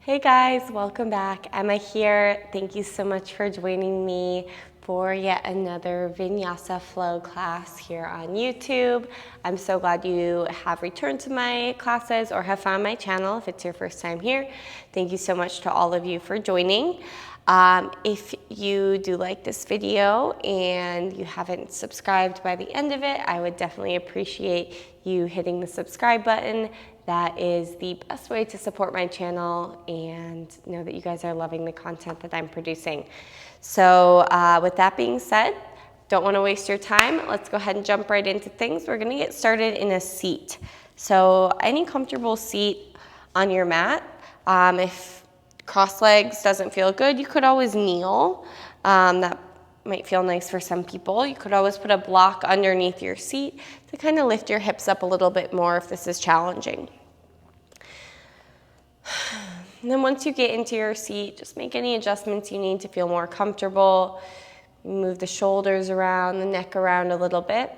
Hey guys, welcome back. Emma here. Thank you so much for joining me for yet another Vinyasa flow class here on YouTube. I'm so glad you have returned to my classes or have found my channel if it's your first time here. Thank you so much to all of you for joining. If you do like this video and you haven't subscribed by the end of it, I would definitely appreciate you hitting the subscribe button. That is the best way to support my channel and know that you guys are loving the content that I'm producing. So with that being said, don't want to waste your time. Let's go ahead and jump right into things. We're going to get started in a seat. So any comfortable seat on your mat. If cross legs doesn't feel good, you could always kneel. That might feel nice for some people. You could always put a block underneath your seat to kind of lift your hips up a little bit more if this is challenging. And then once you get into your seat, just make any adjustments you need to feel more comfortable. Move the shoulders around, the neck around a little bit.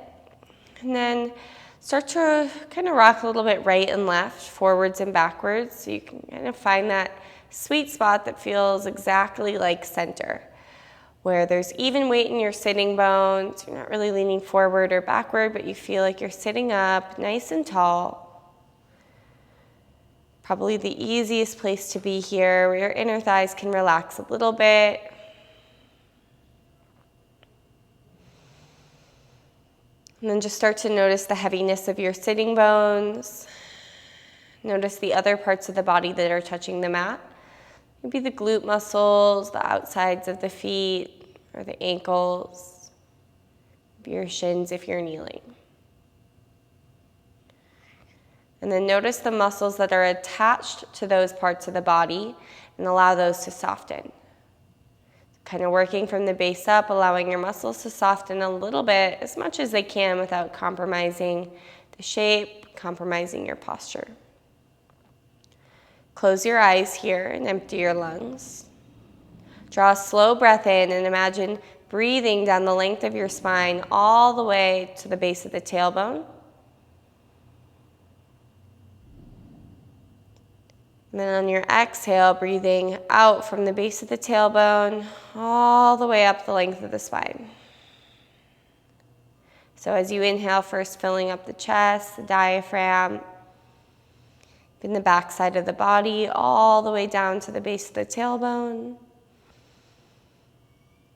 And then start to kind of rock a little bit right and left, forwards and backwards, so you can kind of find that sweet spot that feels exactly like center, where there's even weight in your sitting bones. You're not really leaning forward or backward, but you feel like you're sitting up nice and tall. Probably the easiest place to be here, where your inner thighs can relax a little bit. And then just start to notice the heaviness of your sitting bones. Notice the other parts of the body that are touching the mat. Maybe the glute muscles, the outsides of the feet, or the ankles, maybe your shins if you're kneeling. And then notice the muscles that are attached to those parts of the body and allow those to soften. Kind of working from the base up, allowing your muscles to soften a little bit, as much as they can without compromising the shape, compromising your posture. Close your eyes here and empty your lungs. Draw a slow breath in and imagine breathing down the length of your spine all the way to the base of the tailbone. And then on your exhale, breathing out from the base of the tailbone all the way up the length of the spine. So as you inhale, first filling up the chest, the diaphragm, in the back side of the body, all the way down to the base of the tailbone.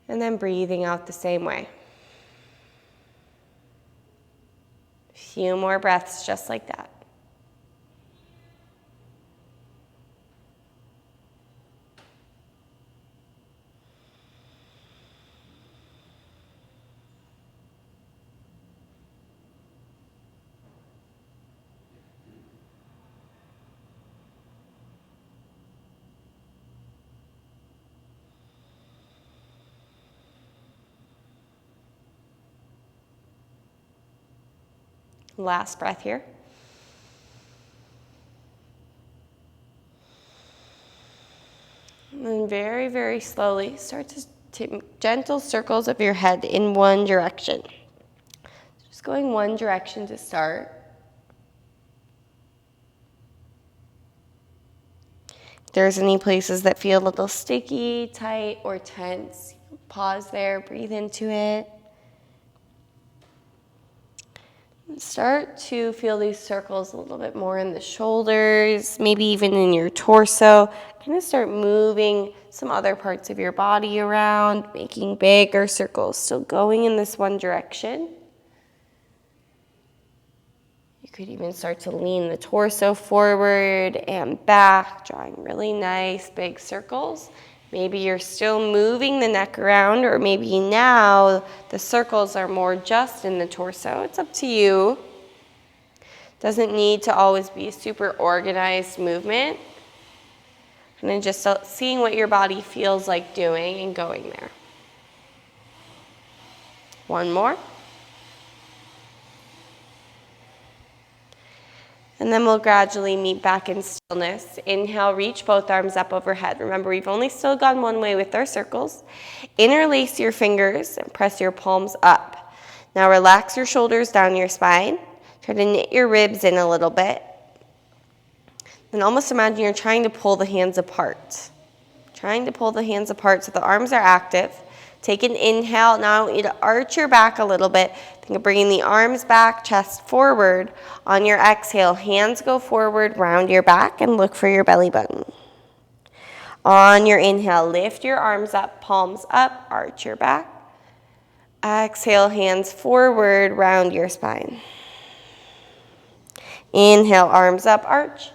And then breathing out the same way. A few more breaths just like that. Last breath here. And then very, very slowly start to take gentle circles of your head in one direction. Just going one direction to start. If there's any places that feel a little sticky, tight, or tense, pause there, breathe into it. Start to feel these circles a little bit more in the shoulders, maybe even in your torso. Kind of start moving some other parts of your body around, making bigger circles, still going in this one direction. You could even start to lean the torso forward and back, drawing really nice big circles. Maybe you're still moving the neck around, or maybe now the circles are more just in the torso. It's up to you. Doesn't need to always be a super organized movement. And then just seeing what your body feels like doing and going there. One more. And then we'll gradually meet back in stillness. Inhale, reach both arms up overhead. Remember, we've only still gone one way with our circles. Interlace your fingers and press your palms up. Now relax your shoulders down your spine. Try to knit your ribs in a little bit. And almost imagine you're trying to pull the hands apart. Trying to pull the hands apart so the arms are active. Take an inhale. Now I want you to arch your back a little bit. Think of bringing the arms back, chest forward. On your exhale, hands go forward, round your back, and look for your belly button. On your inhale, lift your arms up, palms up, arch your back. Exhale, hands forward, round your spine. Inhale, arms up, arch.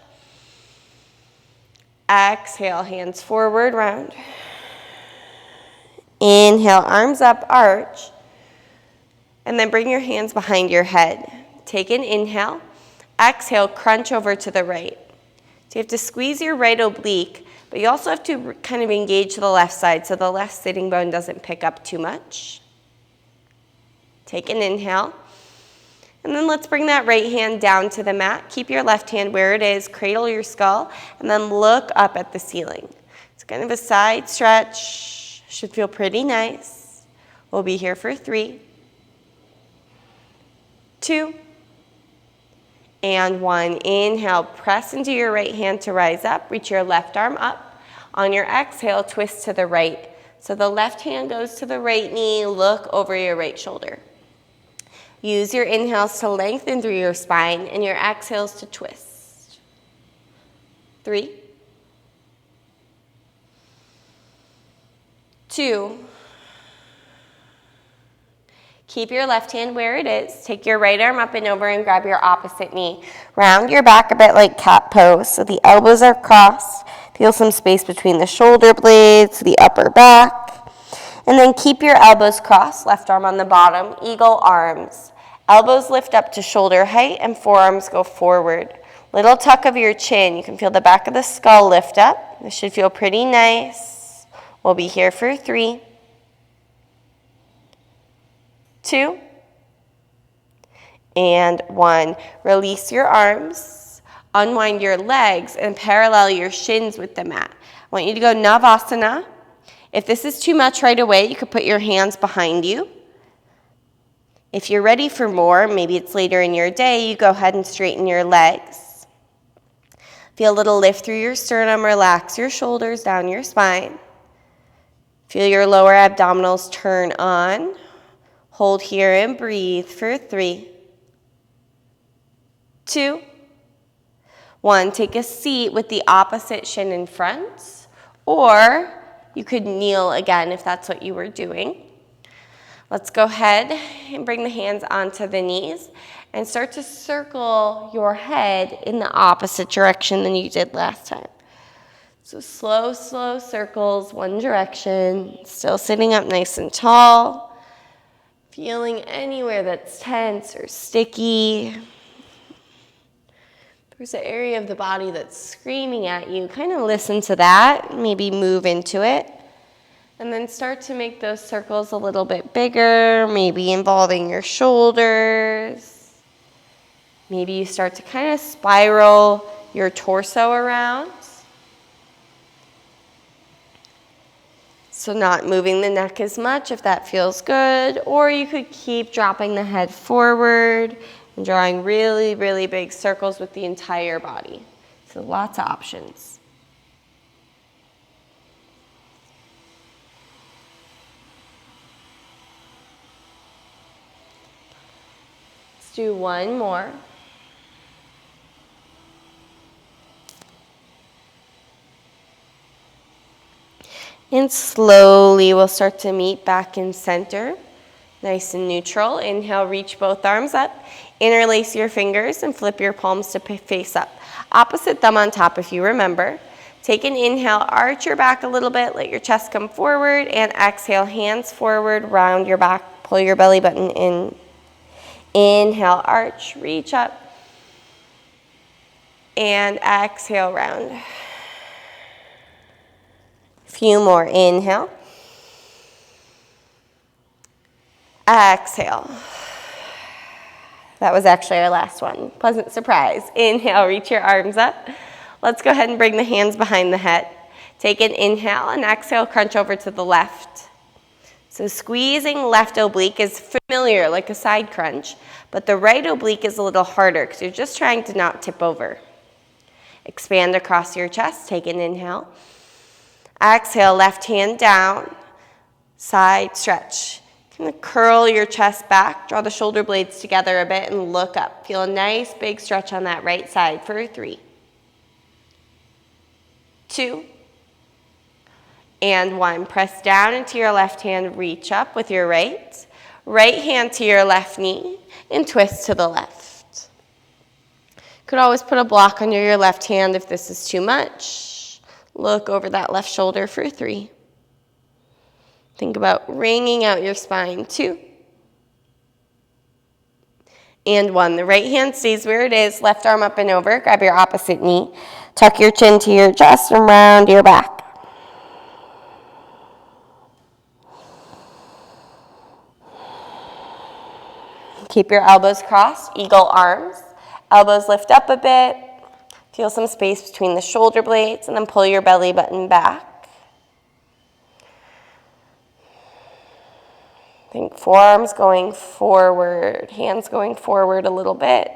Exhale, hands forward, round. Inhale, arms up, arch. And then bring your hands behind your head. Take an inhale. Exhale, crunch over to the right. So you have to squeeze your right oblique, but you also have to kind of engage the left side so the left sitting bone doesn't pick up too much. Take an inhale. And then let's bring that right hand down to the mat. Keep your left hand where it is, cradle your skull, and then look up at the ceiling. It's kind of a side stretch. Should feel pretty nice. We'll be here for 3, 2, and 1. Inhale, press into your right hand to rise up. Reach your left arm up. On your exhale, twist to the right. So the left hand goes to the right knee. Look over your right shoulder. Use your inhales to lengthen through your spine and your exhales to twist. 3, 2. Keep your left hand where it is. Take your right arm up and over and grab your opposite knee. Round your back a bit like cat pose so the elbows are crossed. Feel some space between the shoulder blades, the upper back. And then keep your elbows crossed, left arm on the bottom, eagle arms. Elbows lift up to shoulder height and forearms go forward. Little tuck of your chin. You can feel the back of the skull lift up. This should feel pretty nice. We'll be here for 3, 2, and 1. Release your arms. Unwind your legs and parallel your shins with the mat. I want you to go Navasana. If this is too much right away, you could put your hands behind you. If you're ready for more, maybe it's later in your day, you go ahead and straighten your legs. Feel a little lift through your sternum, relax your shoulders down your spine. Feel your lower abdominals turn on. Hold here and breathe for 3, 2, 1. Take a seat with the opposite shin in front, or you could kneel again if that's what you were doing. Let's go ahead and bring the hands onto the knees and start to circle your head in the opposite direction than you did last time. So slow, slow circles, one direction, still sitting up nice and tall, feeling anywhere that's tense or sticky. If there's an area of the body that's screaming at you, kind of listen to that, maybe move into it. And then start to make those circles a little bit bigger, maybe involving your shoulders. Maybe you start to kind of spiral your torso around. So not moving the neck as much if that feels good. Or you could keep dropping the head forward and drawing really, really big circles with the entire body. So lots of options. Do one more. And slowly we'll start to meet back in center. Nice and neutral. Inhale, reach both arms up. Interlace your fingers and flip your palms to face up. Opposite thumb on top if you remember. Take an inhale, arch your back a little bit, let your chest come forward, and exhale, hands forward, round your back, pull your belly button in. Inhale, arch, reach up, and exhale, round. A few more. Inhale. Exhale. That was actually our last one. Pleasant surprise. Inhale, reach your arms up. Let's go ahead and bring the hands behind the head. Take an inhale and exhale, crunch over to the left. So squeezing left oblique is familiar, like a side crunch, but the right oblique is a little harder because you're just trying to not tip over. Expand across your chest. Take an inhale. Exhale, left hand down. Side stretch. Kind of curl your chest back. Draw the shoulder blades together a bit and look up. Feel a nice big stretch on that right side for 3, 2, and 1. Press down into your left hand. Reach up with your right. Right hand to your left knee and twist to the left. Could always put a block under your left hand if this is too much. Look over that left shoulder for 3. Think about wringing out your spine. 2. And 1. The right hand stays where it is. Left arm up and over. Grab your opposite knee. Tuck your chin to your chest and round your back. Keep your elbows crossed. Eagle arms. Elbows lift up a bit. Feel some space between the shoulder blades, and then pull your belly button back. Think forearms going forward, hands going forward a little bit.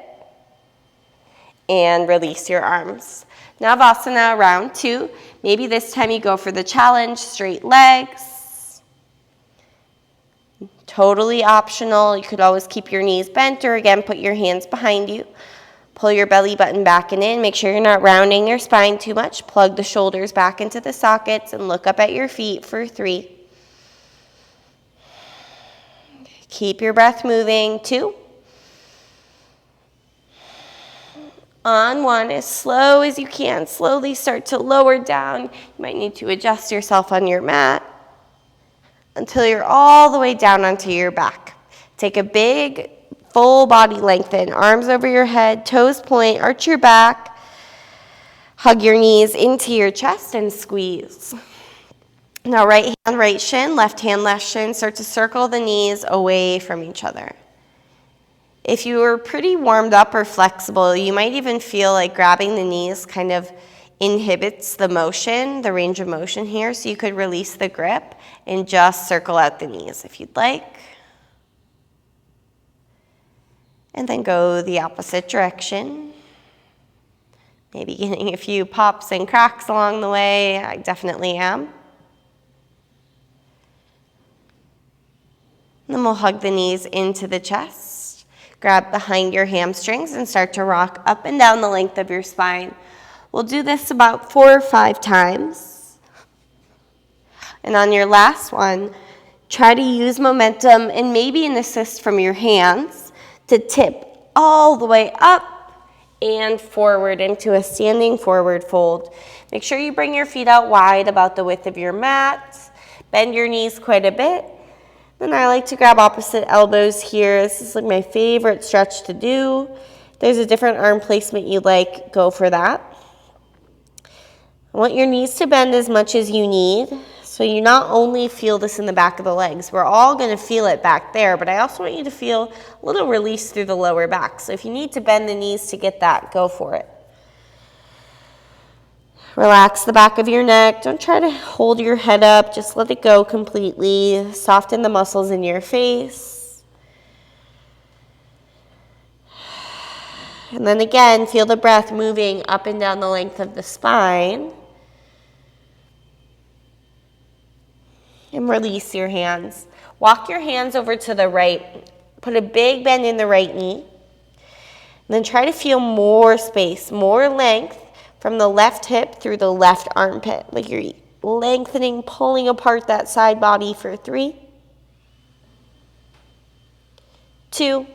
And release your arms. Navasana, round 2. Maybe this time you go for the challenge, straight legs. Totally optional. You could always keep your knees bent, or again, put your hands behind you. Pull your belly button back and in. Make sure you're not rounding your spine too much. Plug the shoulders back into the sockets and look up at your feet for 3. Keep your breath moving. 2. On 1, as slow as you can. Slowly start to lower down. You might need to adjust yourself on your mat until you're all the way down onto your back. Take a big full body lengthen, arms over your head, toes point, arch your back, hug your knees into your chest and squeeze. Now right hand, right shin, left hand, left shin, start to circle the knees away from each other. If you were pretty warmed up or flexible, you might even feel like grabbing the knees kind of inhibits the motion, the range of motion here, so you could release the grip and just circle out the knees if you'd like. And then go the opposite direction. Maybe getting a few pops and cracks along the way. I definitely am. And then we'll hug the knees into the chest. Grab behind your hamstrings and start to rock up and down the length of your spine. We'll do this about 4 or 5 times. And on your last one, try to use momentum and maybe an assist from your hands to tip all the way up and forward into a standing forward fold. Make sure you bring your feet out wide, about the width of your mat. Bend your knees quite a bit. Then I like to grab opposite elbows here. This is like my favorite stretch to do. If there's a different arm placement you like, go for that. I want your knees to bend as much as you need. So you not only feel this in the back of the legs, we're all going to feel it back there, but I also want you to feel a little release through the lower back. So if you need to bend the knees to get that, go for it. Relax the back of your neck. Don't try to hold your head up. Just let it go completely. Soften the muscles in your face. And then again, feel the breath moving up and down the length of the spine. And release your hands. Walk your hands over to the right. Put a big bend in the right knee. And then try to feel more space, more length from the left hip through the left armpit. Like you're lengthening, pulling apart that side body for 3, 2,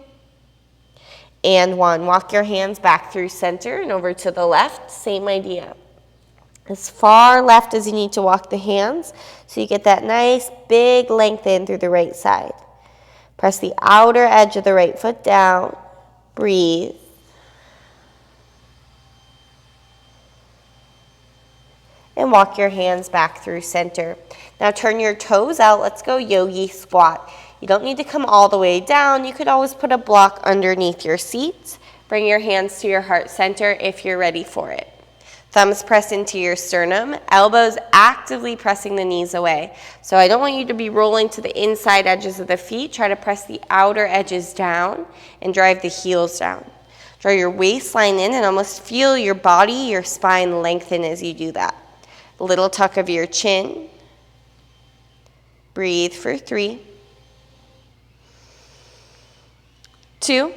and 1. Walk your hands back through center and over to the left. Same idea. As far left as you need to walk the hands so you get that nice big lengthen through the right side. Press the outer edge of the right foot down. Breathe. And walk your hands back through center. Now turn your toes out. Let's go yogi squat. You don't need to come all the way down. You could always put a block underneath your seat. Bring your hands to your heart center if you're ready for it. Thumbs press into your sternum, elbows actively pressing the knees away. So I don't want you to be rolling to the inside edges of the feet. Try to press the outer edges down and drive the heels down. Draw your waistline in and almost feel your body, your spine lengthen as you do that. A little tuck of your chin. Breathe for 3, 2,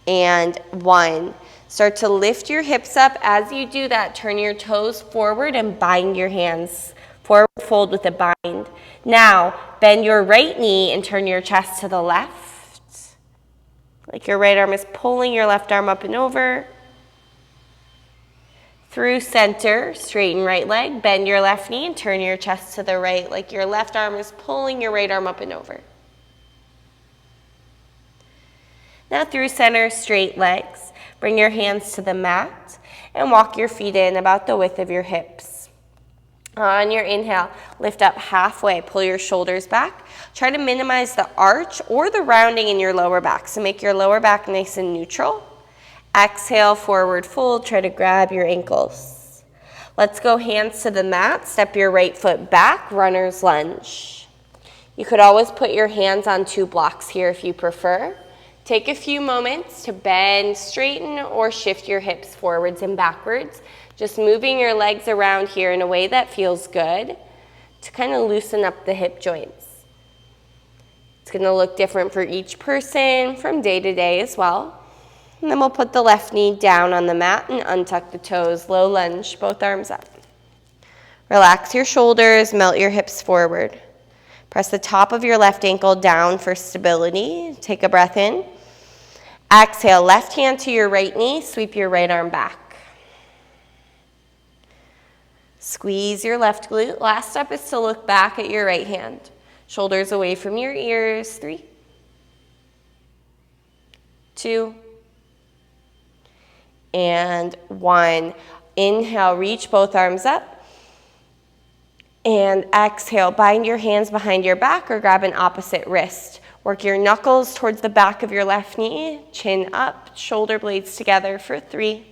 and 1. Start to lift your hips up. As you do that, turn your toes forward and bind your hands. Forward fold with a bind. Now, bend your right knee and turn your chest to the left. Like your right arm is pulling your left arm up and over. Through center, straighten right leg, bend your left knee and turn your chest to the right, like your left arm is pulling your right arm up and over. Now through center, straight legs. Bring your hands to the mat and walk your feet in about the width of your hips. On your inhale, lift up halfway, pull your shoulders back. Try to minimize the arch or the rounding in your lower back, so make your lower back nice and neutral. Exhale, forward fold, try to grab your ankles. Let's go hands to the mat, step your right foot back, runner's lunge. You could always put your hands on 2 blocks here if you prefer. Take a few moments to bend, straighten, or shift your hips forwards and backwards. Just moving your legs around here in a way that feels good to kind of loosen up the hip joints. It's going to look different for each person from day to day as well. And then we'll put the left knee down on the mat and untuck the toes. Low lunge, both arms up. Relax your shoulders, melt your hips forward. Press the top of your left ankle down for stability. Take a breath in. Exhale, left hand to your right knee, sweep your right arm back. Squeeze your left glute. Last step is to look back at your right hand. Shoulders away from your ears. 3, 2, and 1. Inhale, reach both arms up. And exhale, bind your hands behind your back or grab an opposite wrist. Work your knuckles towards the back of your left knee, chin up, shoulder blades together for 3,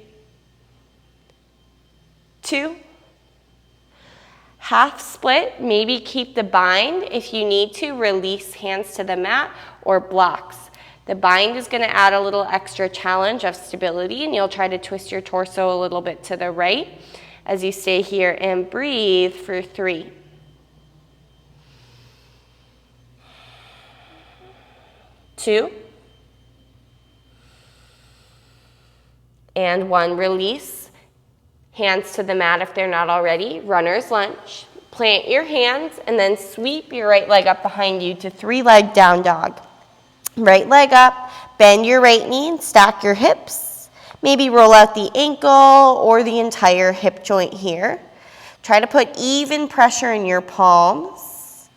2, half split, maybe keep the bind. If you need to, release hands to the mat or blocks. The bind is going to add a little extra challenge of stability, and you'll try to twist your torso a little bit to the right as you stay here and breathe for 3, 2, and 1. Release. Hands to the mat if they're not already. Runner's lunge. Plant your hands and then sweep your right leg up behind you to 3-leg down dog. Right leg up, bend your right knee and stack your hips. Maybe roll out the ankle or the entire hip joint here. Try to put even pressure in your palms.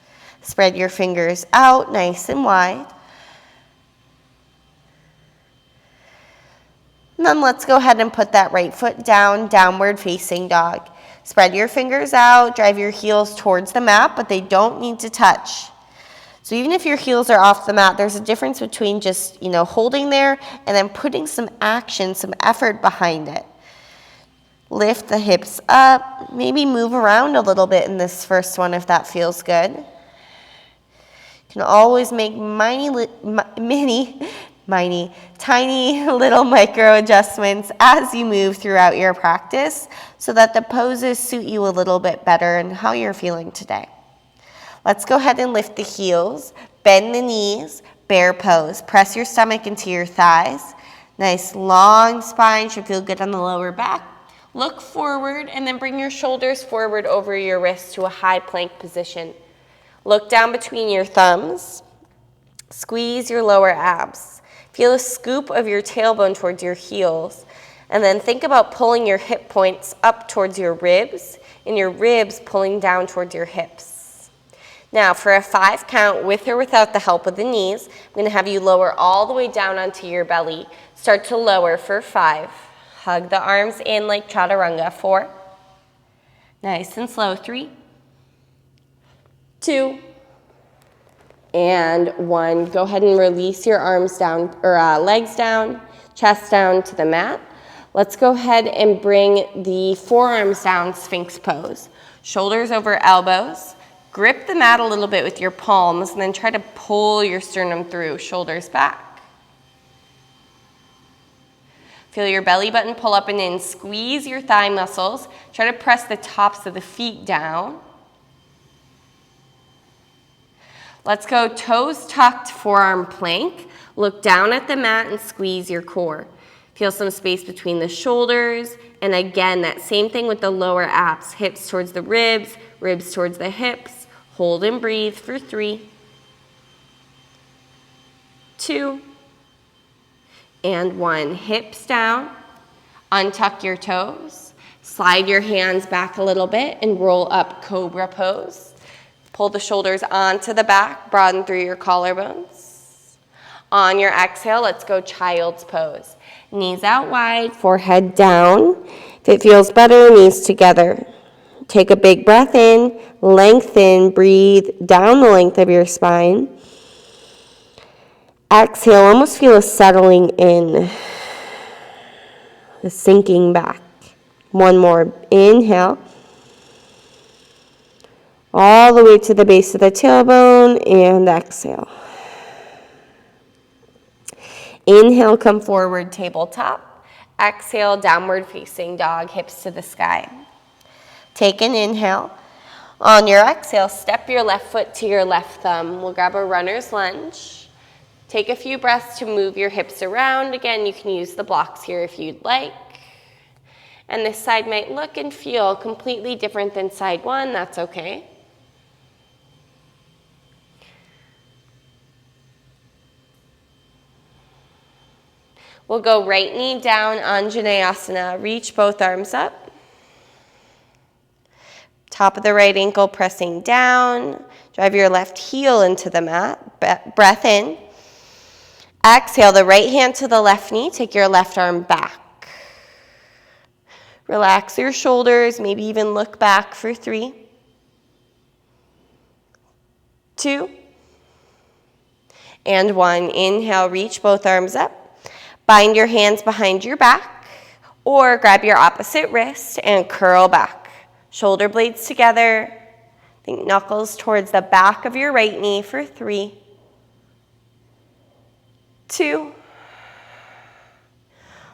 Spread your fingers out nice and wide. And then let's go ahead and put that right foot down, downward facing dog. Spread your fingers out, drive your heels towards the mat, but they don't need to touch. So even if your heels are off the mat, there's a difference between just, holding there and then putting some action, some effort behind it. Lift the hips up, maybe move around a little bit in this first one if that feels good. You can always make tiny little micro adjustments as you move throughout your practice so that the poses suit you a little bit better and how you're feeling today. Let's go ahead and lift the heels, bend the knees, bear pose. Press your stomach into your thighs. Nice long spine, should feel good on the lower back. Look forward and then bring your shoulders forward over your wrists to a high plank position. Look down between your thumbs. Squeeze your lower abs. Feel a scoop of your tailbone towards your heels. And then think about pulling your hip points up towards your ribs and your ribs pulling down towards your hips. Now for a 5 count, with or without the help of the knees, I'm going to have you lower all the way down onto your belly. Start to lower for 5. Hug the arms in like chaturanga. 4. Nice and slow. 3, 2, and 1. Go ahead and release your arms down, or legs down, chest down to the mat. Let's go ahead and bring the forearms down, Sphinx pose. Shoulders over elbows. Grip the mat a little bit with your palms and then try to pull your sternum through, shoulders back. Feel your belly button pull up and in. Squeeze your thigh muscles. Try to press the tops of the feet down. Let's go toes tucked, forearm plank. Look down at the mat and squeeze your core. Feel some space between the shoulders. And again, that same thing with the lower abs. Hips towards the ribs, ribs towards the hips. Hold and breathe for 3, 2, and 1. Hips down. Untuck your toes. Slide your hands back a little bit and roll up cobra pose. Pull the shoulders onto the back. Broaden through your collarbones. On your exhale, let's go child's pose. Knees out wide, forehead down. If it feels better, knees together. Take a big breath in, lengthen, breathe down the length of your spine. Exhale, almost feel a settling in, a sinking back. One more, inhale. All the way to the base of the tailbone, and exhale. Inhale, come forward, tabletop. Exhale, downward facing dog, hips to the sky. Take an inhale. On your exhale, step your left foot to your left thumb. We'll grab a runner's lunge. Take a few breaths to move your hips around. Again, you can use the blocks here if you'd like. And this side might look and feel completely different than side one. That's okay. We'll go right knee down, Anjaneyasana. Reach both arms up. Top of the right ankle pressing down. Drive your left heel into the mat. Breath in. Exhale, the right hand to the left knee. Take your left arm back. Relax your shoulders. Maybe even look back for 3, 2, and 1. Inhale, reach both arms up. Bind your hands behind your back, or grab your opposite wrist and curl back. Shoulder blades together. Think knuckles towards the back of your right knee for 3, 2,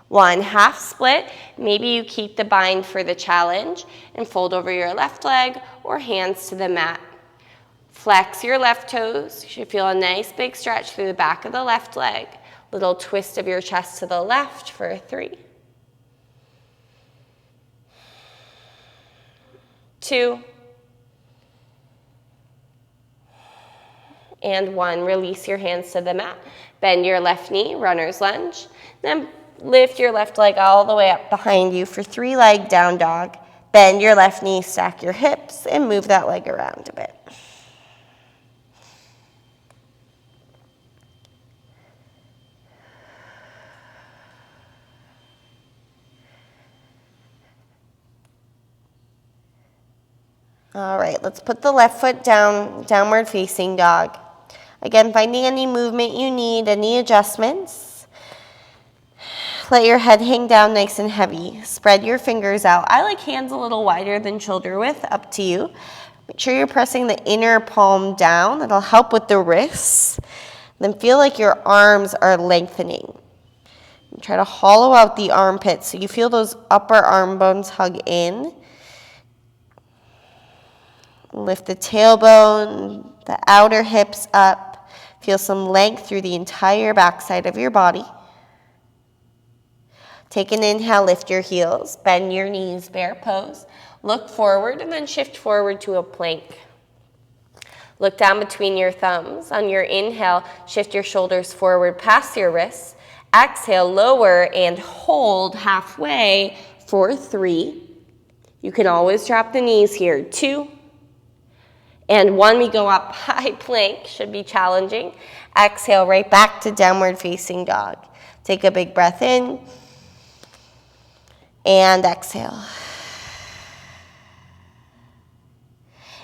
1. Half split. Maybe you keep the bind for the challenge and fold over your left leg or hands to the mat. Flex your left toes. You should feel a nice big stretch through the back of the left leg. Little twist of your chest to the left for 3, 2, and 1. Release your hands to the mat. Bend your left knee, runner's lunge. Then lift your left leg all the way up behind you for 3 leg down dog. Bend your left knee, stack your hips, and move that leg around a bit. All right, let's put the left foot down, downward facing dog. Again, finding any movement you need, any adjustments. Let your head hang down nice and heavy. Spread your fingers out. I like hands a little wider than shoulder width, up to you. Make sure you're pressing the inner palm down. That'll help with the wrists. Then feel like your arms are lengthening. And try to hollow out the armpits so you feel those upper arm bones hug in. Lift the tailbone, the outer hips up. Feel some length through the entire backside of your body. Take an inhale, lift your heels, bend your knees, bear pose. Look forward and then shift forward to a plank. Look down between your thumbs. On your inhale, shift your shoulders forward past your wrists. Exhale, lower and hold halfway for 3. You can always drop the knees here. 2, and 1. We go up high plank, should be challenging. Exhale, right back to downward facing dog. Take a big breath in, and exhale.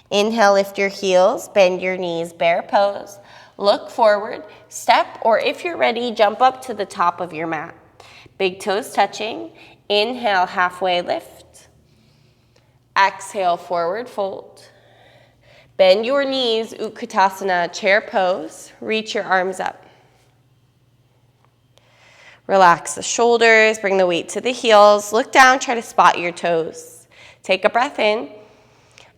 Inhale, lift your heels, bend your knees, bear pose. Look forward, step, or if you're ready, jump up to the top of your mat. Big toes touching. Inhale, halfway lift. Exhale, forward fold. Bend your knees, Utkatasana, chair pose. Reach your arms up. Relax the shoulders, bring the weight to the heels. Look down, try to spot your toes. Take a breath in.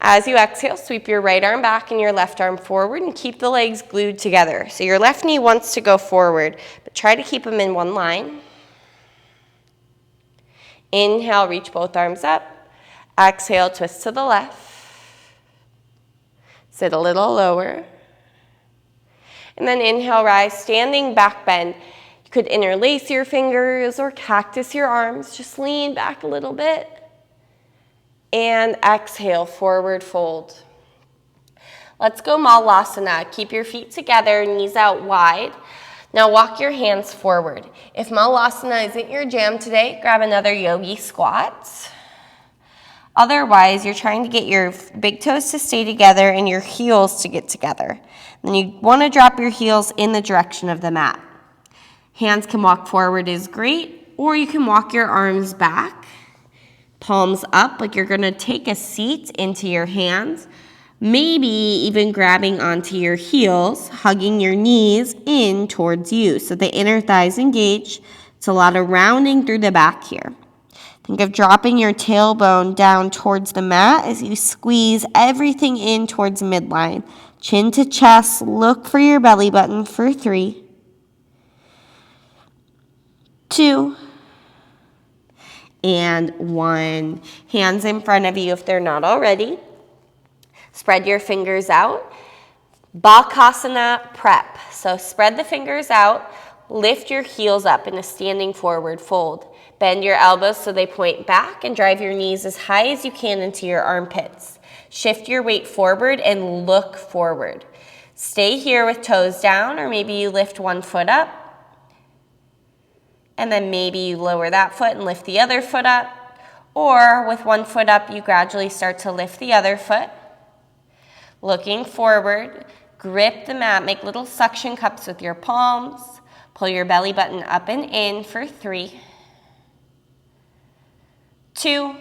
As you exhale, sweep your right arm back and your left arm forward and keep the legs glued together. So your left knee wants to go forward, but try to keep them in one line. Inhale, reach both arms up. Exhale, twist to the left. Sit a little lower. And then inhale, rise, standing back bend. You could interlace your fingers or cactus your arms. Just lean back a little bit. And exhale, forward fold. Let's go Malasana. Keep your feet together, knees out wide. Now walk your hands forward. If Malasana isn't your jam today, grab another yogi squat. Otherwise, you're trying to get your big toes to stay together and your heels to get together. Then you want to drop your heels in the direction of the mat. Hands can walk forward is great, or you can walk your arms back, palms up like you're going to take a seat into your hands, maybe even grabbing onto your heels, hugging your knees in towards you. So the inner thighs engage. It's a lot of rounding through the back here. Think of dropping your tailbone down towards the mat as you squeeze everything in towards midline. Chin to chest, look for your belly button for 3, 2, and 1. Hands in front of you if they're not already. Spread your fingers out. Bakasana prep. So spread the fingers out. Lift your heels up in a standing forward fold. Bend your elbows so they point back and drive your knees as high as you can into your armpits. Shift your weight forward and look forward. Stay here with toes down, or maybe you lift one foot up. And then maybe you lower that foot and lift the other foot up. Or with one foot up, you gradually start to lift the other foot. Looking forward, grip the mat, make little suction cups with your palms. Pull your belly button up and in for 3, 2.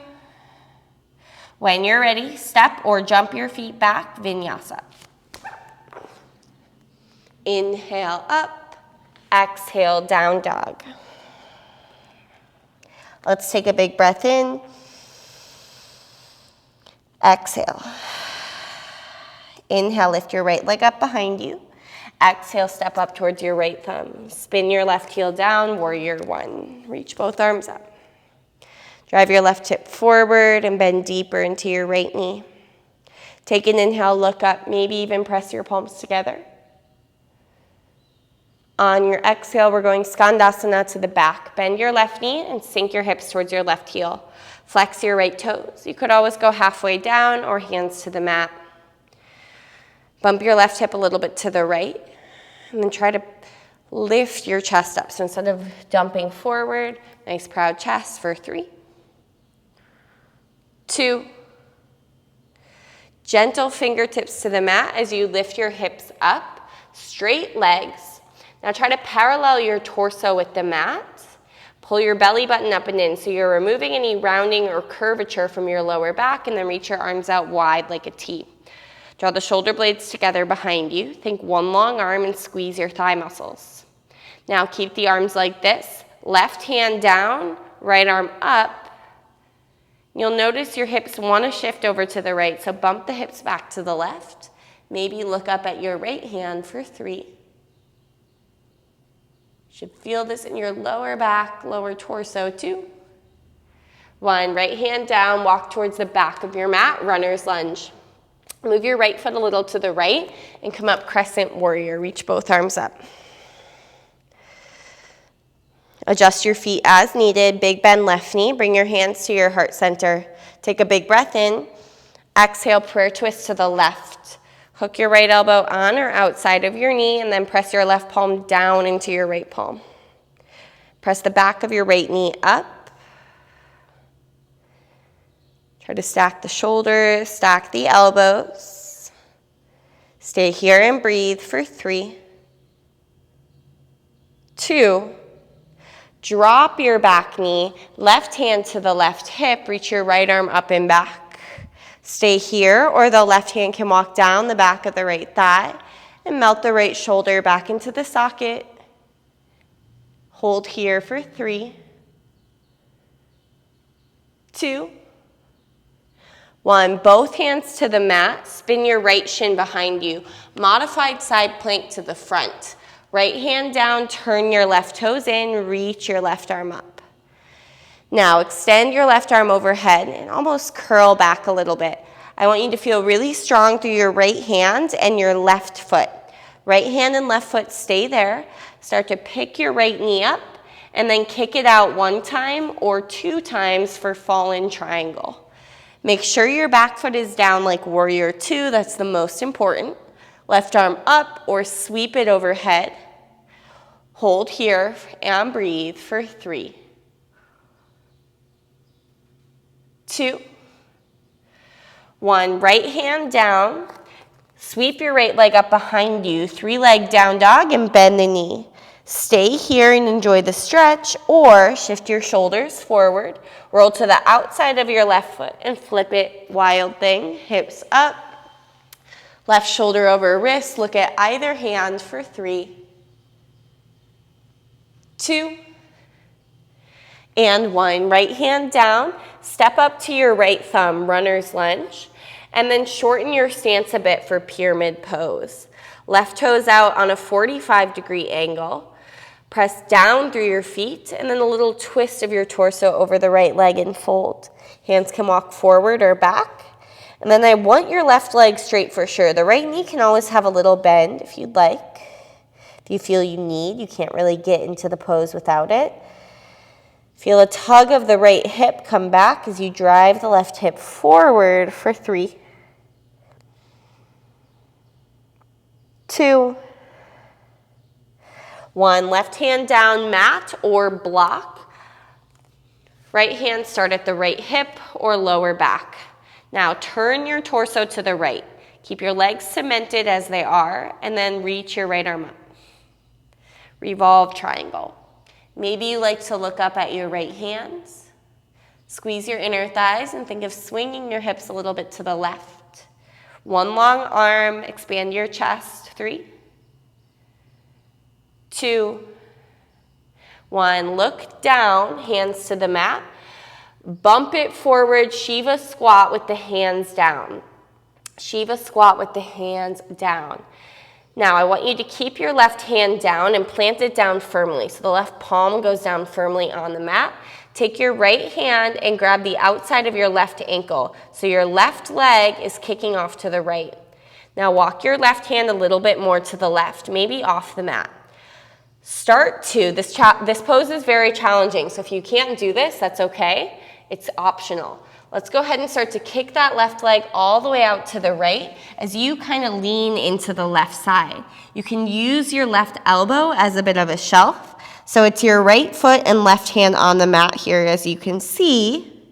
When you're ready, step or jump your feet back, Vinyasa. Inhale up, exhale, down dog. Let's take a big breath in. Exhale. Inhale, lift your right leg up behind you. Exhale, step up towards your right thumb. Spin your left heel down, warrior 1. Reach both arms up. Drive your left hip forward and bend deeper into your right knee. Take an inhale, look up, maybe even press your palms together. On your exhale, we're going Skandasana to the back. Bend your left knee and sink your hips towards your left heel. Flex your right toes. You could always go halfway down or hands to the mat. Bump your left hip a little bit to the right, and then try to lift your chest up. So instead of dumping forward, nice proud chest for 3, 2. Gentle fingertips to the mat as you lift your hips up, straight legs. Now try to parallel your torso with the mat. Pull your belly button up and in so you're removing any rounding or curvature from your lower back, and then reach your arms out wide like a T. Draw the shoulder blades together behind you. Think one long arm and squeeze your thigh muscles. Now keep the arms like this. Left hand down, right arm up. You'll notice your hips want to shift over to the right, so bump the hips back to the left. Maybe look up at your right hand for 3. Should feel this in your lower back, lower torso, 2. 1, right hand down, walk towards the back of your mat, runner's lunge. Move your right foot a little to the right and come up crescent warrior. Reach both arms up. Adjust your feet as needed. Big bend left knee. Bring your hands to your heart center. Take a big breath in. Exhale, prayer twist to the left. Hook your right elbow on or outside of your knee and then press your left palm down into your right palm. Press the back of your right knee up. Try to stack the shoulders, stack the elbows. Stay here and breathe for 3, 2. Drop your back knee, left hand to the left hip, reach your right arm up and back. Stay here, or the left hand can walk down the back of the right thigh and melt the right shoulder back into the socket. Hold here for 3, 2, 1. Both hands to the mat. Spin your right shin behind you. Modified side plank to the front. Right hand down, turn your left toes in, reach your left arm up. Now extend your left arm overhead and almost curl back a little bit. I want you to feel really strong through your right hand and your left foot. Right hand and left foot stay there. Start to pick your right knee up and then kick it out 1 time or 2 times for fallen triangle. Make sure your back foot is down like warrior 2. That's the most important. Left arm up or sweep it overhead. Hold here and breathe for 3, 2, 1. Right hand down. Sweep your right leg up behind you. 3-leg down dog and bend the knee. Stay here and enjoy the stretch, or shift your shoulders forward. Roll to the outside of your left foot and flip it. Wild thing. Hips up. Left shoulder over wrist. Look at either hand for 3, 2, and 1. Right hand down. Step up to your right thumb, runner's lunge. And then shorten your stance a bit for pyramid pose. Left toes out on a 45-degree angle. Press down through your feet, and then a little twist of your torso over the right leg and fold. Hands can walk forward or back. And then I want your left leg straight for sure. The right knee can always have a little bend if you'd like. If you feel you need, you can't really get into the pose without it. Feel a tug of the right hip come back as you drive the left hip forward for 3, 2, 1. Left hand down, mat or block. Right hand start at the right hip or lower back. Now turn your torso to the right. Keep your legs cemented as they are, and then reach your right arm up. Revolve triangle. Maybe you like to look up at your right hands. Squeeze your inner thighs and think of swinging your hips a little bit to the left. 1 long arm, expand your chest. 3, 2, 1. Look down, hands to the mat. Bump it forward, Shiva squat with the hands down. Shiva squat with the hands down. Now I want you to keep your left hand down and plant it down firmly. So the left palm goes down firmly on the mat. Take your right hand and grab the outside of your left ankle. So your left leg is kicking off to the right. Now walk your left hand a little bit more to the left, maybe off the mat. This pose is very challenging, so if you can't do this, that's okay. It's optional. Let's go ahead and start to kick that left leg all the way out to the right as you kind of lean into the left side. You can use your left elbow as a bit of a shelf. So it's your right foot and left hand on the mat here, as you can see.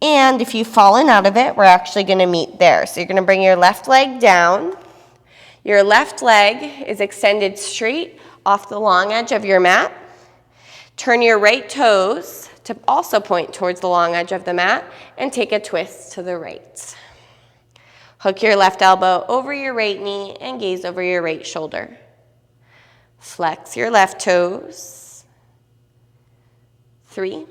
And if you've fallen out of it, we're actually going to meet there. So you're going to bring your left leg down. Your left leg is extended straight off the long edge of your mat. Turn your right toes to also point towards the long edge of the mat and take a twist to the right. Hook your left elbow over your right knee and gaze over your right shoulder. Flex your left toes. 3,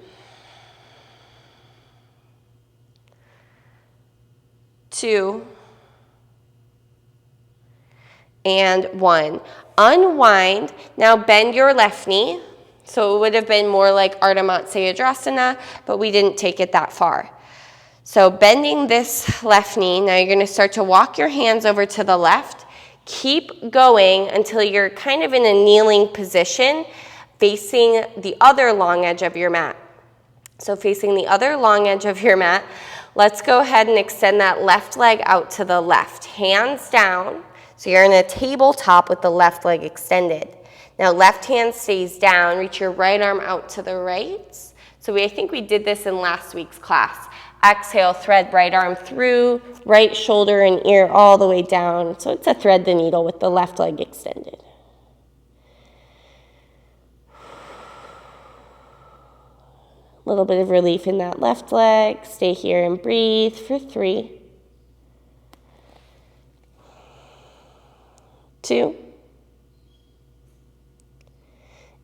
2, and 1. Unwind. Now bend your left knee. So it would have been more like Ardha Matsyendrasana, but we didn't take it that far. So bending this left knee, now you're going to start to walk your hands over to the left. Keep going until you're kind of in a kneeling position, facing the other long edge of your mat. So facing the other long edge of your mat, let's go ahead and extend that left leg out to the left. Hands down. So you're in a tabletop with the left leg extended. Now left hand stays down. Reach your right arm out to the right. So I think we did this in last week's class. Exhale, thread right arm through, right shoulder and ear all the way down. So it's a thread the needle with the left leg extended. A little bit of relief in that left leg. Stay here and breathe for 3, 2,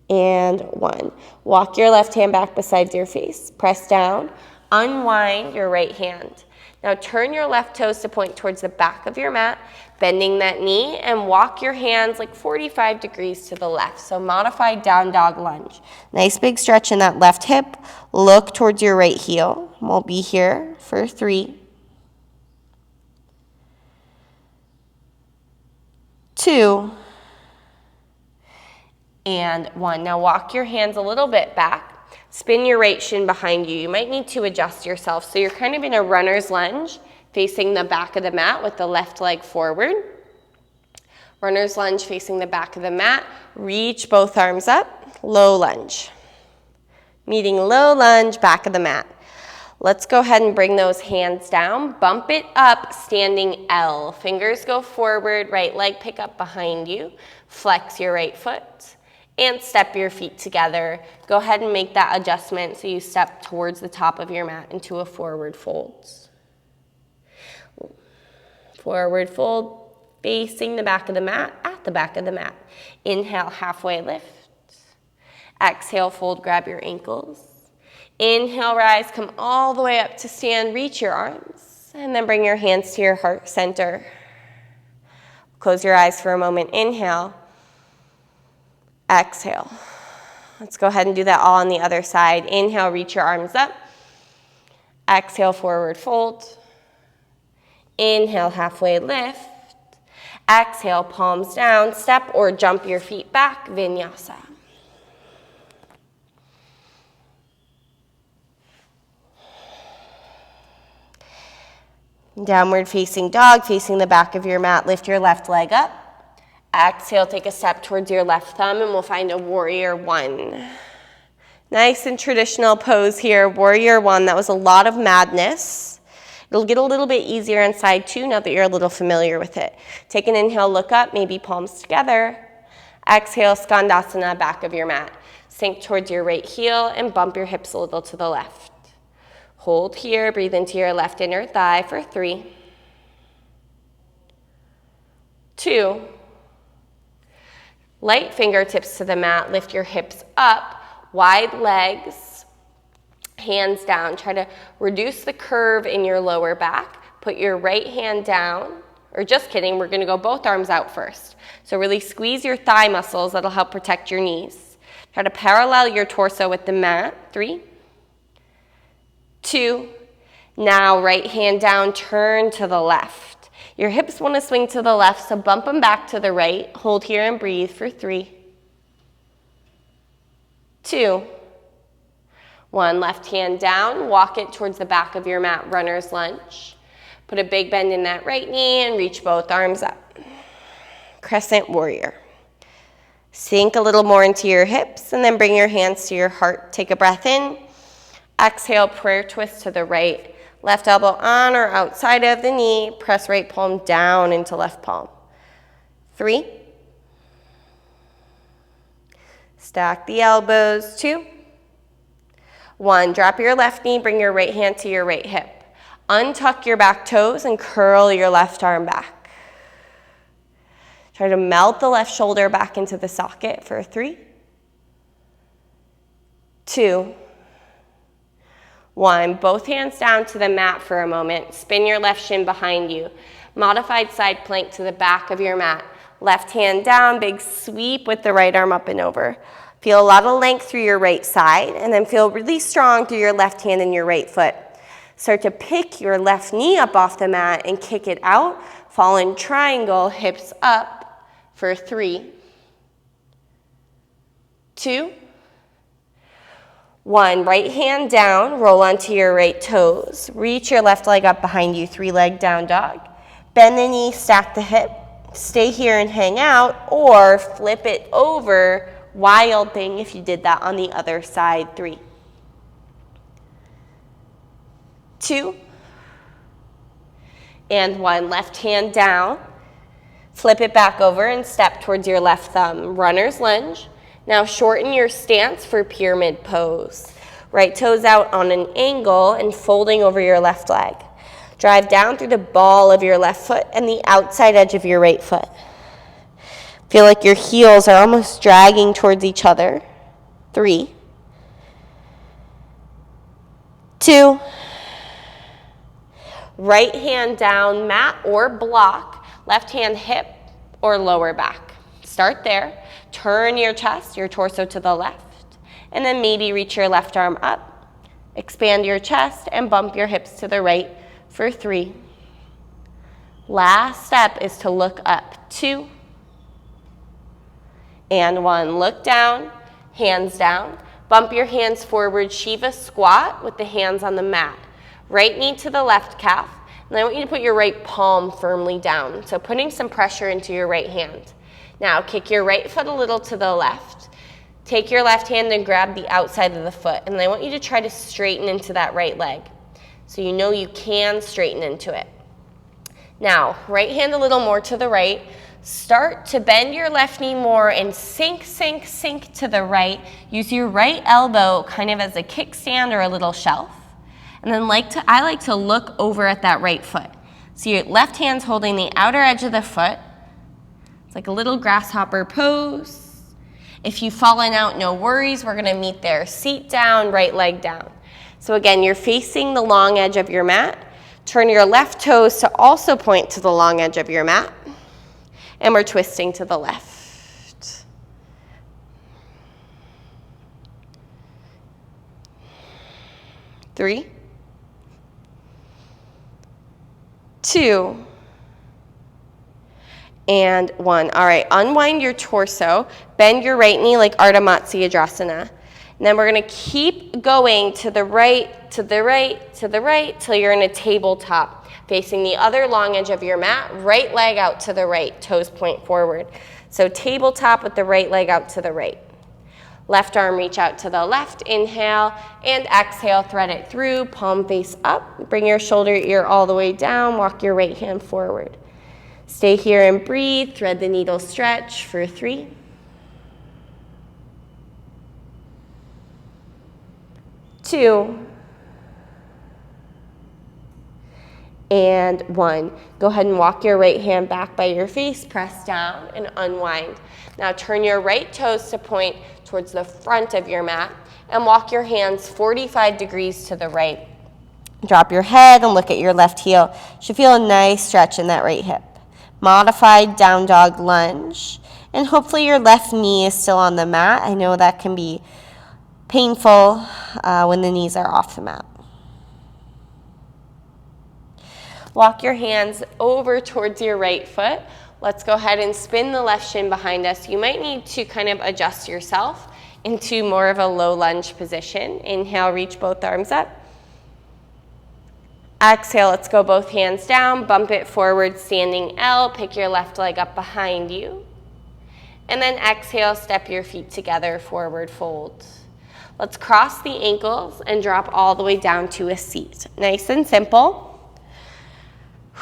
and 1. Walk your left hand back beside your face. Press down. Unwind your right hand. Now turn your left toes to point towards the back of your mat, bending that knee, and walk your hands like 45 degrees to the left. So modified down dog lunge. Nice big stretch in that left hip. Look towards your right heel. We'll be here for 3, 2, and 1. Now walk your hands a little bit back. Spin your right shin behind you. You might need to adjust yourself. So you're kind of in a runner's lunge, facing the back of the mat with the left leg forward. Runner's lunge facing the back of the mat. Reach both arms up. Low lunge. Meeting low lunge, back of the mat. Let's go ahead and bring those hands down. Bump it up, standing L. Fingers go forward, right leg pick up behind you. Flex your right foot. And step your feet together. Go ahead and make that adjustment so you step towards the top of your mat into a forward fold. Forward fold, facing the back of the mat, at the back of the mat. Inhale, halfway lift. Exhale, fold, grab your ankles. Inhale, rise, come all the way up to stand, reach your arms, and then bring your hands to your heart center. Close your eyes for a moment. Inhale. Exhale. Let's go ahead and do that all on the other side. Inhale, reach your arms up. Exhale, forward fold. Inhale, halfway lift. Exhale, palms down. Step or jump your feet back, Vinyasa. Downward facing dog, facing the back of your mat. Lift your left leg up. Exhale, take a step towards your left thumb, and we'll find a warrior 1. Nice and traditional pose here, warrior 1. That was a lot of madness. It'll get a little bit easier on side 2 now that you're a little familiar with it. Take an inhale, look up, maybe palms together. Exhale, Skandasana, back of your mat. Sink towards your right heel and bump your hips a little to the left. Hold here, breathe into your left inner thigh for 3, 2, light fingertips to the mat, lift your hips up, wide legs, hands down. Try to reduce the curve in your lower back. Put your right hand down, or just kidding, we're gonna go both arms out first. So really squeeze your thigh muscles, that'll help protect your knees. Try to parallel your torso with the mat. 3, 2, now right hand down, turn to the left. Your hips want to swing to the left, so bump them back to the right. Hold here and breathe for 3, 2, 1. Left hand down, walk it towards the back of your mat, runner's lunge. Put a big bend in that right knee and reach both arms up. Crescent warrior. Sink a little more into your hips and then bring your hands to your heart. Take a breath in. Exhale, prayer twist to the right. Left elbow on or outside of the knee. Press right palm down into left palm. 3. Stack the elbows. 2. 1. Drop your left knee. Bring your right hand to your right hip. Untuck your back toes and curl your left arm back. Try to melt the left shoulder back into the socket for 3, 2, 1. Both hands down to the mat for a moment. Spin your left shin behind you. Modified side plank to the back of your mat. Left hand down, big sweep with the right arm up and over. Feel a lot of length through your right side, and then feel really strong through your left hand and your right foot. Start to pick your left knee up off the mat and kick it out. Fall in triangle, hips up for 3, 2, 1. Right hand down, roll onto your right toes. Reach your left leg up behind you, 3-leg down dog. Bend the knee, stack the hip. Stay here and hang out, or flip it over, wild thing if you did that on the other side. 3, 2, and 1. Left hand down. Flip it back over and step towards your left thumb. Runner's lunge. Now shorten your stance for pyramid pose. Right toes out on an angle and folding over your left leg. Drive down through the ball of your left foot and the outside edge of your right foot. Feel like your heels are almost dragging towards each other. 3, 2, right hand down, mat or block, left hand hip or lower back. Start there, turn your chest, your torso to the left, and then maybe reach your left arm up, expand your chest and bump your hips to the right for 3. Last step is to look up, 2, and 1. Look down, hands down. Bump your hands forward, Shiva squat with the hands on the mat. Right knee to the left calf, and I want you to put your right palm firmly down. So putting some pressure into your right hand. Now kick your right foot a little to the left. Take your left hand and grab the outside of the foot, and I want you to try to straighten into that right leg. So you know you can straighten into it. Now, right hand a little more to the right. Start to bend your left knee more and sink, sink, sink to the right. Use your right elbow kind of as a kickstand or a little shelf. And then I like to look over at that right foot. So your left hand's holding the outer edge of the foot. It's like a little grasshopper pose. If you've fallen out, no worries. We're going to meet there. Seat down, right leg down. So again, you're facing the long edge of your mat. Turn your left toes to also point to the long edge of your mat. And we're twisting to the left. 3, 2, and 1. All right, unwind your torso. Bend your right knee like Ardha Matsyendrasana. And then we're going to keep going to the right, to the right, to the right, till you're in a tabletop. Facing the other long edge of your mat, right leg out to the right, toes point forward. So tabletop with the right leg out to the right. Left arm reach out to the left, inhale, and exhale, thread it through, palm face up. Bring your shoulder ear all the way down, walk your right hand forward. Stay here and breathe, thread the needle stretch for 3. 2. And 1. Go ahead and walk your right hand back by your face, press down and unwind. Now turn your right toes to point towards the front of your mat and walk your hands 45 degrees to the right. Drop your head and look at your left heel. Should feel a nice stretch in that right hip. Modified down dog lunge. And hopefully your left knee is still on the mat. I know that can be painful when the knees are off the mat. Walk your hands over towards your right foot. Let's go ahead and spin the left shin behind us. You might need to kind of adjust yourself into more of a low lunge position. Inhale, reach both arms up. Exhale, let's go both hands down, bump it forward, standing L, pick your left leg up behind you. And then exhale, step your feet together, forward fold. Let's cross the ankles and drop all the way down to a seat. Nice and simple.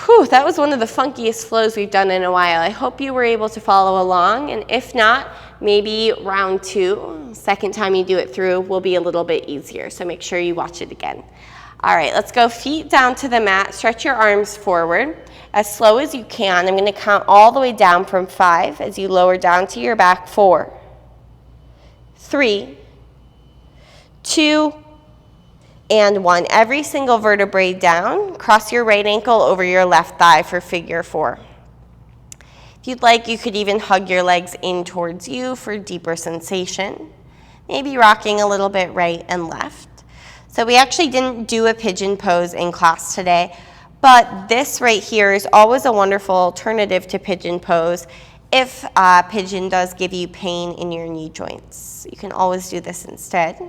Whew, that was one of the funkiest flows we've done in a while. I hope you were able to follow along, and if not, maybe round 2, second time you do it through, will be a little bit easier, so make sure you watch it again. All right, let's go feet down to the mat, stretch your arms forward. As slow as you can, I'm gonna count all the way down from 5 as you lower down to your back. 4, 3, 2, and 1. Every single vertebrae down. Cross your right ankle over your left thigh for figure 4. If you'd like, you could even hug your legs in towards you for deeper sensation. Maybe rocking a little bit right and left. So we actually didn't do a pigeon pose in class today, but this right here is always a wonderful alternative to pigeon pose if pigeon does give you pain in your knee joints. You can always do this instead.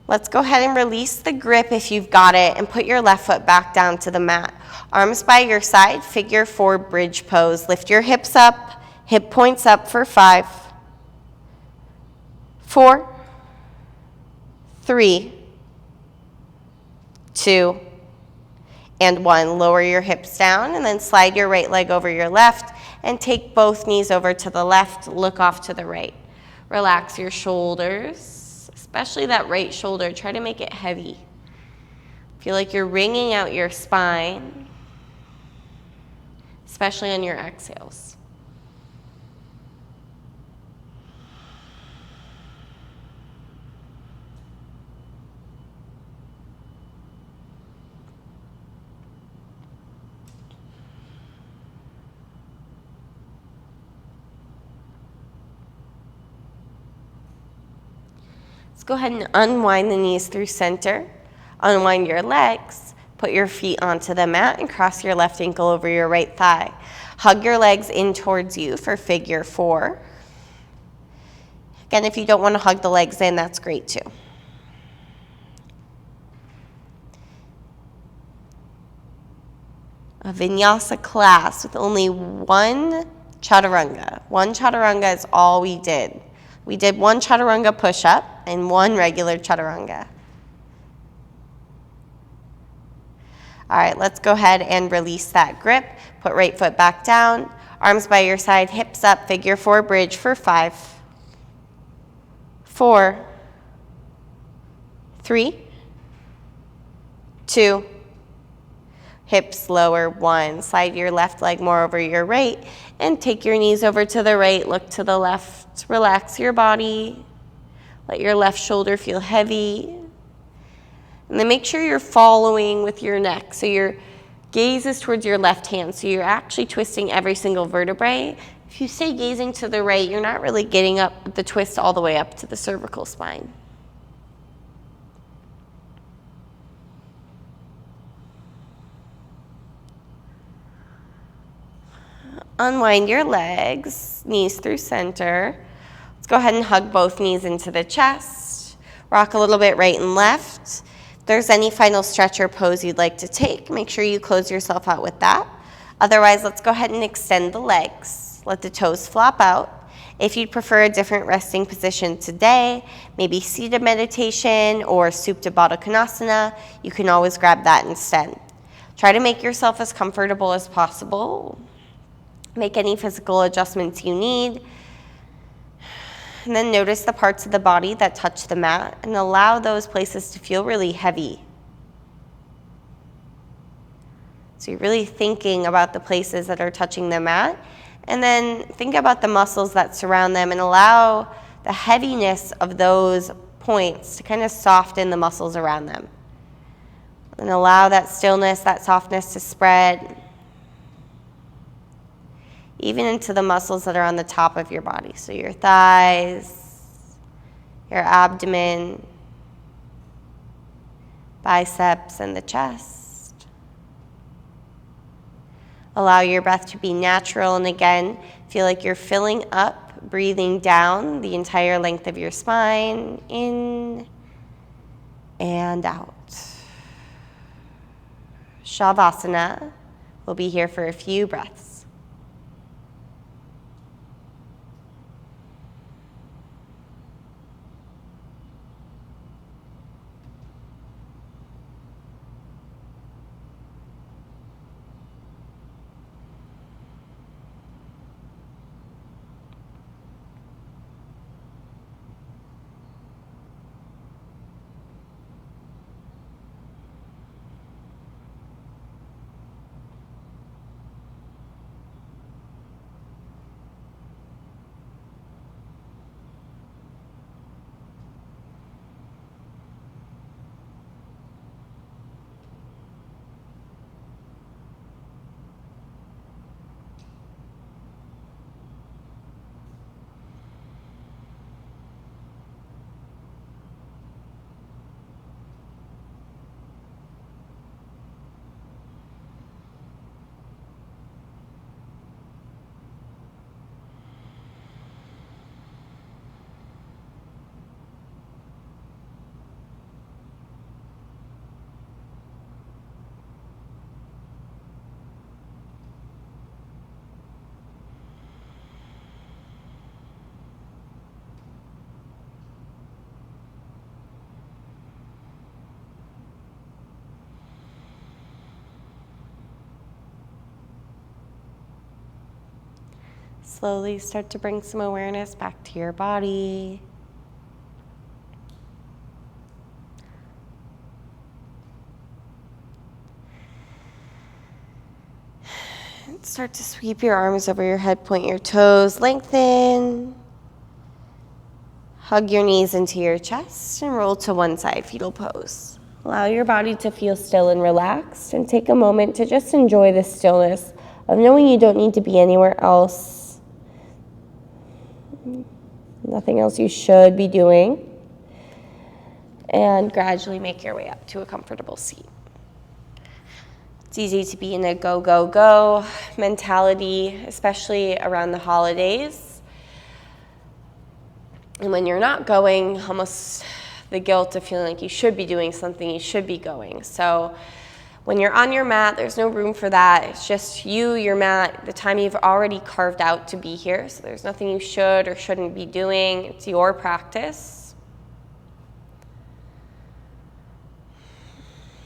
Let's go ahead and release the grip if you've got it and put your left foot back down to the mat. Arms by your side, figure 4 bridge pose. Lift your hips up, hip points up for 5, 4, 3, 2, and 1. Lower your hips down and then slide your right leg over your left and take both knees over to the left, look off to the right. Relax your shoulders, especially that right shoulder. Try to make it heavy. Feel like you're wringing out your spine, especially on your exhales. go ahead and unwind the knees through center. Unwind your legs. Put your feet onto the mat and cross your left ankle over your right thigh. Hug your legs in towards you for figure 4. Again, if you don't want to hug the legs in, that's great too. A Vinyasa class with only one chaturanga. One chaturanga is all we did. We did one chaturanga push-up and one regular chaturanga. All right, let's go ahead and release that grip. Put right foot back down, arms by your side, hips up, figure 4 bridge for 5, 4, 3, 2, hips lower, 1. Slide your left leg more over your right and take your knees over to the right, look to the left, relax your body. Let your left shoulder feel heavy. And then make sure you're following with your neck. So your gaze is towards your left hand. So you're actually twisting every single vertebrae. If you stay gazing to the right, you're not really getting up the twist all the way up to the cervical spine. Unwind your legs, knees through center. Let's go ahead and hug both knees into the chest. Rock a little bit right and left. If there's any final stretch or pose you'd like to take, make sure you close yourself out with that. Otherwise, let's go ahead and extend the legs. Let the toes flop out. If you'd prefer a different resting position today, maybe seated meditation or Supta Baddha Konasana, you can always grab that instead. Try to make yourself as comfortable as possible. Make any physical adjustments you need. And then notice the parts of the body that touch the mat and allow those places to feel really heavy. So you're really thinking about the places that are touching the mat, and then think about the muscles that surround them and allow the heaviness of those points to kind of soften the muscles around them. And allow that stillness, that softness to spread even into the muscles that are on the top of your body. So your thighs, your abdomen, biceps, and the chest. Allow your breath to be natural, and again, feel like you're filling up, breathing down the entire length of your spine, in and out. Shavasana. We'll be here for a few breaths. Slowly start to bring some awareness back to your body. And start to sweep your arms over your head, point your toes, lengthen. Hug your knees into your chest and roll to one side, fetal pose. Allow your body to feel still and relaxed, and take a moment to just enjoy the stillness of knowing you don't need to be anywhere else. Nothing else you should be doing. and gradually make your way up to a comfortable seat. It's easy to be in a go, go, go mentality, especially around the holidays. And when you're not going, almost the guilt of feeling like you should be doing something, you should be going. So when you're on your mat, there's no room for that. It's just you, your mat, the time you've already carved out to be here. So there's nothing you should or shouldn't be doing. It's your practice.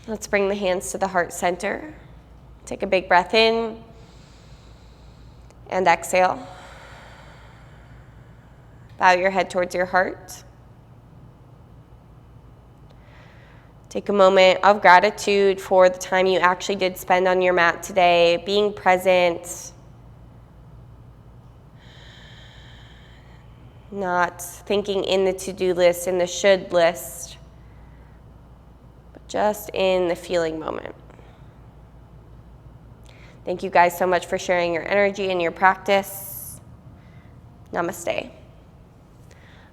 Let's bring the hands to the heart center. Take a big breath in and exhale. Bow your head towards your heart. Take a moment of gratitude for the time you actually did spend on your mat today, being present, not thinking in the to-do list, in the should list, but just in the feeling moment. Thank you guys so much for sharing your energy and your practice. Namaste.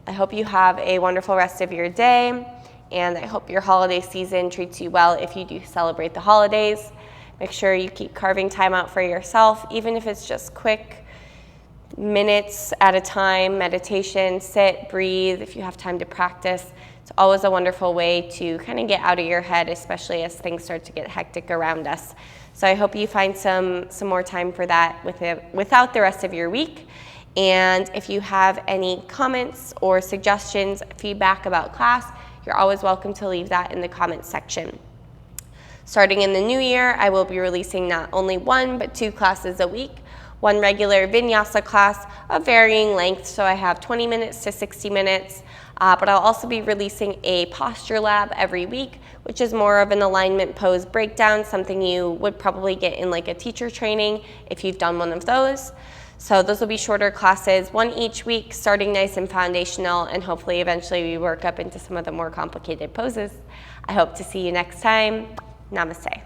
I hope you have a wonderful rest of your day. And I hope your holiday season treats you well if you do celebrate the holidays. Make sure you keep carving time out for yourself, even if it's just quick minutes at a time, meditation, sit, breathe. If you have time to practice, it's always a wonderful way to kind of get out of your head, especially as things start to get hectic around us. So I hope you find some more time for that without the rest of your week. And if you have any comments or suggestions, feedback about class, you're always welcome to leave that in the comments section. Starting in the new year, I will be releasing not only 1, but 2 classes a week. One regular Vinyasa class of varying length, so I have 20 minutes to 60 minutes, but I'll also be releasing a posture lab every week, which is more of an alignment pose breakdown, something you would probably get in like a teacher training if you've done one of those. So those will be shorter classes, 1 each week, starting nice and foundational, and hopefully eventually we work up into some of the more complicated poses. I hope to see you next time. Namaste.